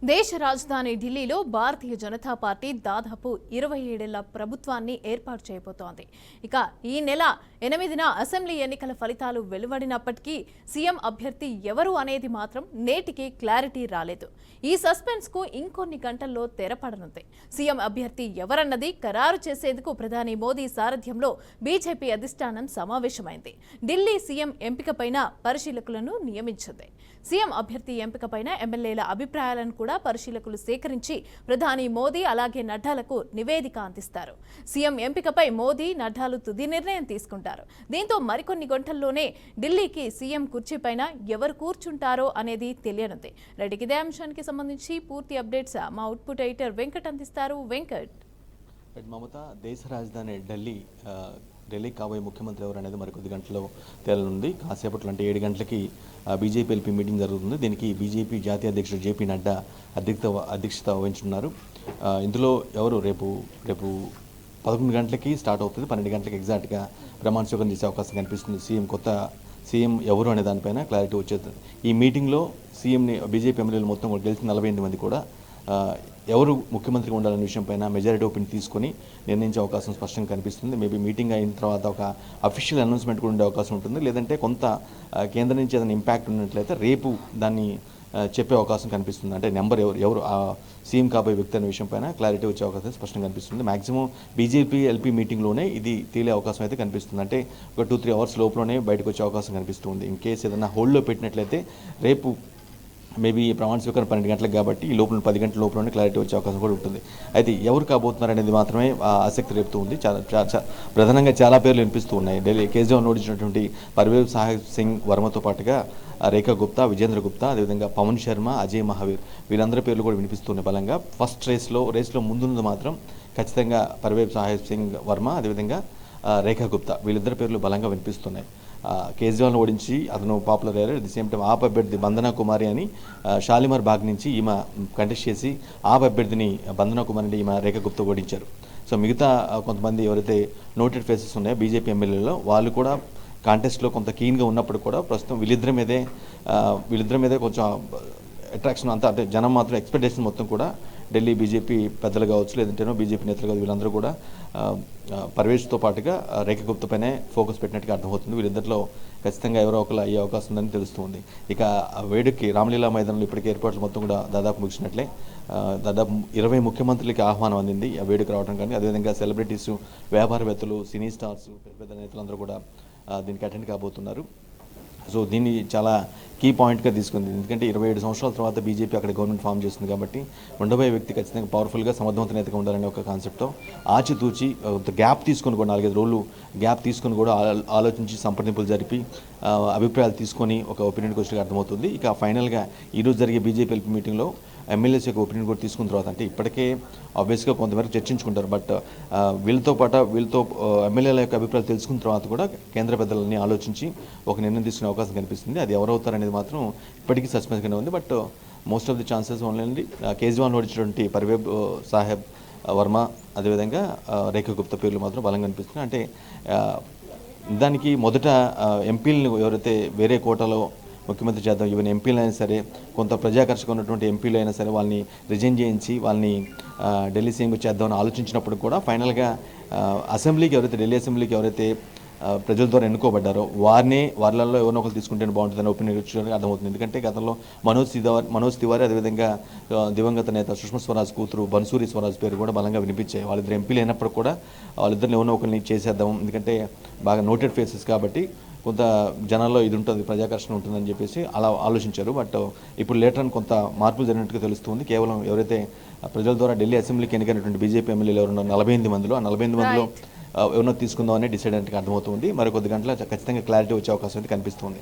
దేశ రాజధాని ఢిల్లీలో భారతీయ జనతా పార్టీ దాదాపు 27 ఏళ్ల ప్రభుత్వాన్ని ఏర్పాటు చేయబోతోంది. ఇక ఈ నెల 8న అసెంబ్లీ ఎన్నికల ఫలితాలు వెలువడినప్పటికీ సీఎం అభ్యర్థి ఎవరు అనేది మాత్రం నేటికి క్లారిటీ రాలేదు. ఈ సస్పెన్స్ కు ఇంకొన్ని గంటల్లో తెరపడనుంది. సీఎం అభ్యర్థి ఎవరన్నది ఖరారు చేసేందుకు ప్రధాని మోదీ సారథ్యంలో బీజేపీ అధిష్టానం సమావేశమైంది. ఢిల్లీ సీఎం ఎంపికపైన పరిశీలకులను నియమించింది. సీఎం అభ్యర్థి ఎంపికపైన ఎమ్మెల్యేల అభిప్రాయాలను కూడా పరిశీలకులు సేకరించి ప్రధాని మోదీ అలాగే నడ్డాలకు నివేదిక అందిస్తారు. సీఎం ఎంపికపై మోదీ నడ్డాలు తుది నిర్ణయం తీసుకుంటారు. దీంతో మరికొన్ని గంటల్లోనే ఢిల్లీకి సీఎం కుర్చీపైన ఎవరు కూర్చుంటారో అనేది తెలియనుంది. రెడ్డికి ఇదే అంశానికి సంబంధించి పూర్తి అప్డేట్స్ మా అవుట్పుట్ ఎడిటర్ వెంకట్ అందిస్తారు. వెంకట్, మమత, దేశ రాజధాని ఢిల్లీ కాబోయే ముఖ్యమంత్రి ఎవరు అనేది మరికొద్ది గంటల్లో తేలనుంది. కాసేపట్లో అంటే 7 గంటలకి బీజేపీ ఎల్పీ మీటింగ్ జరుగుతుంది. దీనికి బీజేపీ జాతీయ అధ్యక్షుడు జేపీ నడ్డా అధ్యక్షత వహించున్నారు. ఇందులో ఎవరు రేపు 11 గంటలకి స్టార్ట్ అవుతుంది. 12 గంటలకి ఎగ్జాక్ట్గా ప్రమాణ స్వీకారం చేసే అవకాశం కనిపిస్తుంది. సీఎం ఎవరు అనే దానిపైన క్లారిటీ వచ్చేది. ఈ మీటింగ్లో సీఎంని బీజేపీ ఎమ్మెల్యేలు మొత్తం కూడా గెలిచిన 48 మంది కూడా ఎవరు ముఖ్యమంత్రిగా ఉండాలనే విషయంపైన మెజారిటీ ఒపీనియన్ తీసుకొని నిర్ణయించే అవకాశం స్పష్టంగా కనిపిస్తుంది. మేబీ మీటింగ్ అయిన తర్వాత ఒక అఫీషియల్ అనౌన్స్మెంట్ కూడా ఉండే అవకాశం ఉంటుంది. లేదంటే కొంత కేంద్రం నుంచి ఏదైనా ఇంపాక్ట్ ఉన్నట్లయితే రేపు దాన్ని చెప్పే అవకాశం కనిపిస్తుంది. అంటే నెంబర్ ఎవరు ఆ సీఎం కాబోయే వ్యక్తి అనే విషయం పైన క్లారిటీ వచ్చే అవకాశం స్పష్టంగా కనిపిస్తుంది. మాక్సిమం బీజేపీ ఎల్పీ మీటింగ్లోనే ఇది తేలే అవకాశం అయితే కనిపిస్తుంది. అంటే ఒక 2-3 అవర్స్ లోపలనే బయటకు వచ్చే అవకాశం కనిపిస్తుంది. ఇన్ కేసు ఏదైనా హోల్డ్లో పెట్టినట్లయితే రేపు మేబీ ప్రమాణ స్వీకారం 12 గంటలకు కాబట్టి ఈ లోపల 10 గంటల లోపలనే క్లారిటీ వచ్చే అవకాశం కూడా ఉంటుంది. అయితే ఎవరు కాబోతున్నారు అనేది మాత్రమే ఆసక్తి రేపుతూ ఉంది. ప్రధానంగా చాలా పేర్లు వినిపిస్తూ ఉన్నాయి. ఢిల్లీ కేజ్రీవాల్ ఓడించినటువంటి పర్వేజ్ సాహెబ్ సింగ్ వర్మతో పాటుగా రేఖా గుప్తా, విజేంద్ర గుప్తా, అదేవిధంగా పవన్ శర్మ, అజయ్ మహావీర్ వీళ్ళందరి పేర్లు కూడా వినిపిస్తున్నాయి బలంగా. ఫస్ట్ రేస్లో ముందున్నది మాత్రం ఖచ్చితంగా పర్వేజ్ సాహెబ్ సింగ్ వర్మ, అదేవిధంగా రేఖా గుప్తా వీళ్ళిద్దరి పేర్లు బలంగా వినిపిస్తున్నాయి. కేజ్రీవాల్ని ఓడించి అతను పాపులర్ అయ్యారు. అట్ ది సేమ్ టైం ఆప్ అభ్యర్థి బంధనా కుమారి అని షాలిమార్ బాగ్ నుంచి ఈమె కంటెస్ట్ చేసి ఆప్ అభ్యర్థిని బంధనా కుమారి ఈమె రేఖా గుప్తా ఓడించారు. సో మిగతా కొంతమంది ఎవరైతే నోటెడ్ ఫేసెస్ ఉన్నాయో బీజేపీ ఎమ్మెల్యేలో వాళ్ళు కూడా కాంటెస్ట్లో కొంత కీన్గా ఉన్నప్పుడు కూడా ప్రస్తుతం వీళ్ళిద్దరి మీదే కొంచెం అట్రాక్షన్ అంతా, అంటే జనం మాత్రం ఎక్స్పెక్టేషన్ మొత్తం కూడా ఢిల్లీ బీజేపీ పెద్దలు కావచ్చు, లేదంటేనో బీజేపీ నేతలు కావచ్చు, వీళ్ళందరూ కూడా పర్వేజ్తో పాటుగా రేఖా గుప్తా పైనే ఫోకస్ పెట్టినట్టుగా అర్థమవుతుంది. వీళ్ళిద్దరిలో ఖచ్చితంగా ఎవరో ఒకరు అయ్యే అవకాశం ఉందని తెలుస్తుంది. ఇక వేడుకి రామలీలా మైదానంలో ఇప్పటికే ఏర్పాట్లు మొత్తం కూడా దాదాపు ముగిసినట్లే. దాదాపు 20 ముఖ్యమంత్రులకి ఆహ్వానం అందింది ఆ వేడుక రావడం. కానీ అదేవిధంగా సెలబ్రిటీస్, వ్యాపారవేత్తలు, సినీ స్టార్స్, పెద్ద నేతలందరూ కూడా దీనికి అటెండ్ కాబోతున్నారు. సో దీన్ని చాలా కీ పాయింట్గా తీసుకుంది. ఎందుకంటే 27 సంవత్సరాల తర్వాత బీజేపీ అక్కడ గవర్నమెంట్ ఫామ్ చేస్తుంది కాబట్టి ఉండబోయే వ్యక్తి ఖచ్చితంగా పవర్ఫుల్గా సమర్థవంత నేతగా ఉండాలనే ఒక కాన్సెప్ట్తో ఆచితూచి గ్యాప్ తీసుకొని కూడా 4-5 రోజులు గ్యాప్ తీసుకొని కూడా ఆలోచించి సంప్రదింపులు జరిపి అభిప్రాయాలు తీసుకొని ఒక ఒపీనియన్కి వచ్చేగా అర్థమవుతుంది. ఇక ఫైనల్గా ఈరోజు జరిగే బీజేపీ ఎల్పీ మీటింగ్లో ఎమ్మెల్యేస్ యొక్క ఒపీనియన్ కూడా తీసుకున్న తర్వాత, అంటే ఇప్పటికే ఆబ్వియస్గా కొంతవరకు చర్చించుకుంటారు, బట్ వీళ్ళతో ఎమ్మెల్యేల యొక్క అభిప్రాయాలు తెలుసుకున్న తర్వాత కూడా కేంద్ర పెద్దలని ఆలోచించి ఒక నిర్ణయం తీసుకునే అవకాశం కనిపిస్తుంది. అది ఎవరవుతారనేది మాత్రం ఇప్పటికీ సస్పెన్స్గానే ఉంది. But most of the chances only Kejriwal ఓడించినటువంటి పర్వేజ్ సాహెబ్ వర్మ, అదేవిధంగా రేఖా గుప్తా పేర్లు మాత్రం బలంగా కనిపిస్తున్నాయి. అంటే దానికి మొదట ఎంపీలను ఎవరైతే వేరే కోటాలో ముఖ్యమంత్రి చేద్దాం, ఈవెన్ ఎంపీలు అయినా సరే, కొంత ప్రజాకర్షక ఉన్నటువంటి ఎంపీలు అయినా సరే వాళ్ళని రిజైన్ చేయించి వాళ్ళని ఢిల్లీ సీఎంగా చేద్దామని ఆలోచించినప్పుడు కూడా ఫైనల్గా ఢిల్లీ అసెంబ్లీకి ఎవరైతే ప్రజల ద్వారా ఎన్నుకోబడ్డారో వాళ్ళల్లో ఎవరినో ఒకరు తీసుకుంటే బాగుంటుందని ఒపీనియన్ వచ్చి అర్థమవుతుంది. ఎందుకంటే గతంలో మనోజ్ తివారీ, అదేవిధంగా దివంగత నేత సుష్మా స్వరాజ్ కూతురు బన్సూరి స్వరాజ్ పేరు కూడా బలంగా వినిపించాయి. వాళ్ళిద్దరు ఎంపీలు అయినప్పుడు కూడా వాళ్ళిద్దరిని ఎవరినో ఒకరిని చేసేద్దాం, ఎందుకంటే బాగా నోటెడ్ ఫేసెస్ కాబట్టి కొంత జనాల్లో ఇది ఉంటుంది, ప్రజాకర్షణ ఉంటుందని చెప్పేసి అలా ఆలోచించారు. బట్ ఇప్పుడు లేటర్ అని కొంత మార్పులు జరిగినట్టుగా తెలుస్తుంది. కేవలం ఎవరైతే ప్రజల ద్వారా ఢిల్లీ అసెంబ్లీకి ఎన్నికైనటువంటి బీజేపీ ఎమ్మెల్యేలు ఎవరున్నారు 48 మందిలో, ఆ 48 మందిలో ఎవరినో తీసుకుందామని డిసైడ్ అయినట్టుగా అర్థమవుతుంది. మరి కొద్ది గంటల ఖచ్చితంగా క్లారిటీ వచ్చే అవకాశం అయితే కనిపిస్తుంది.